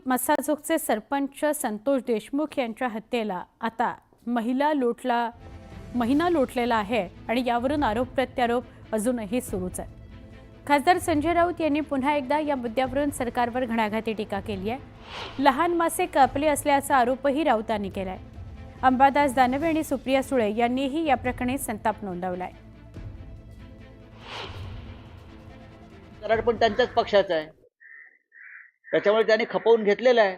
मसाजोगचे सरपंच संतोष देशमुख यांच्या हत्येला आता महिना लोटलेला आहे आणि यावरून आरोप प्रत्यारोप अजूनही सुरूच आहे। खासदार संजय राऊत यांनी पुन्हा एकदा या मुद्द्यावरून सरकारवर घणाघाती टीका केली आहे। लहान मासे कापले असल्याचा आरोपही राऊतांनी केलाय। अंबादास दानवे आणि सुप्रिया सुळे यांनीही या प्रकरणी संताप नोंदवलाय। कराड पण त्यांच्याच पक्षाचा आहे, त्याच्यामुळे त्यांनी खपवून घेतलेलं आहे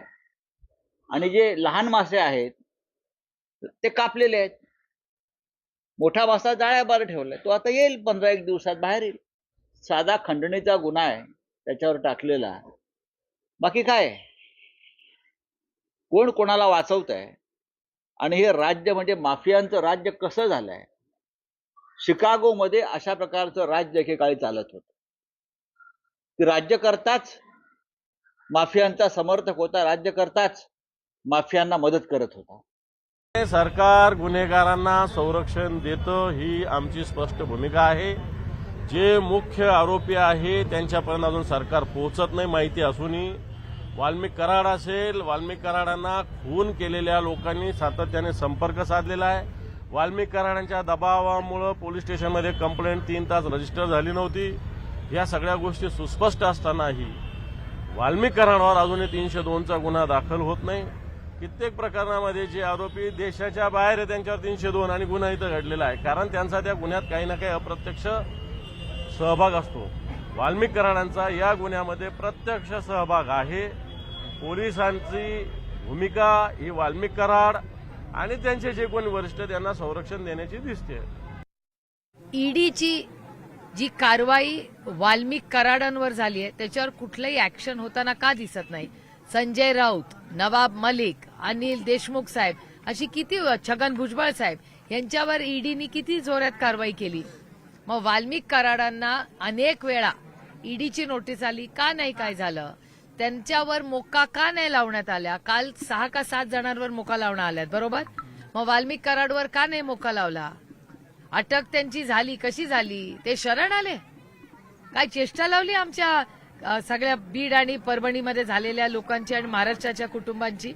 आणि जे लहान मासे आहेत ते कापलेले आहेत। मोठा मासा जाळ्याबाहेर ठेवलाय, तो आता येईल 15-1 दिवसात बाहेर येईल। साधा खंडणीचा गुन्हा आहे त्याच्यावर टाकलेला। बाकी काय, कोण कोणाला वाचवत आहे आणि हे राज्य म्हणजे माफियांचं राज्य कसं झालंय। शिकागोमध्ये अशा प्रकारचं राज्य एकेकाळी चालत होतं की राज्यकर्ताच माफियांचा समर्थक होता, राज्यकर्ताच माफियांना मदत करत होता। सरकार गुन्हेगारांना संरक्षण देतं ही आमची स्पष्ट भूमिका आहे। जे मुख्य आरोपी आहे त्यांच्यापर्यंत अजून सरकार पोहोचत नाही माहिती असूनही। वाल्मिक कराड असेल, वाल्मिक कराडांना खून केलेल्या लोकांनी सातत्याने संपर्क साधलेला आहे। वाल्मिक कराडांच्या दबावामुळे पोलीस स्टेशनमध्ये कंप्लेंट 3 तास रजिस्टर झाली नव्हती। या सगळ्या गोष्टी सुस्पष्ट असतानाही वाल्मिक कराडावर अजूनही 302चा गुन्हा दाखल होत नाही। कित्येक प्रकरणामध्ये जे आरोपी देशाच्या बाहेर आहे त्यांच्यावर 302 आणि गुन्हा इथं घडलेला आहे, कारण त्यांचा त्या गुन्ह्यात काही ना काही अप्रत्यक्ष सहभाग असतो। वाल्मिक कराडांचा या गुन्ह्यामध्ये प्रत्यक्ष सहभाग आहे। पोलिसांची भूमिका ही वाल्मिक कराड आणि त्यांचे जे कोणी वरिष्ठ त्यांना संरक्षण देण्याची दिसते। ईडीची जी कारवाई वाल्मिक कराडांवर झाली आहे त्याच्यावर कुठलंही ऍक्शन होताना का दिसत नाही? संजय राऊत, नवाब मलिक, अनिल देशमुख साहेब अशी किती, छगन भुजबळ साहेब यांच्यावर ईडीनी किती जोरात कारवाई केली। मग वाल्मिक कराडांना अनेक वेळा ईडीची नोटीस आली का नाही, काय झालं? त्यांच्यावर मोका का नाही लावण्यात आल्या? काल 6 का 7 जणांवर मोका लावण्यात आल्यात, बरोबर? मग वाल्मिक कराडवर का नाही मोका लावला? अटक त्यांची झाली, कशी झाली? ते शरण आले? काय चेष्टा लावली आमच्या सगळ्या बीड आणि परभणीमध्ये झालेल्या लोकांची आणि महाराष्ट्राच्या कुटुंबांची?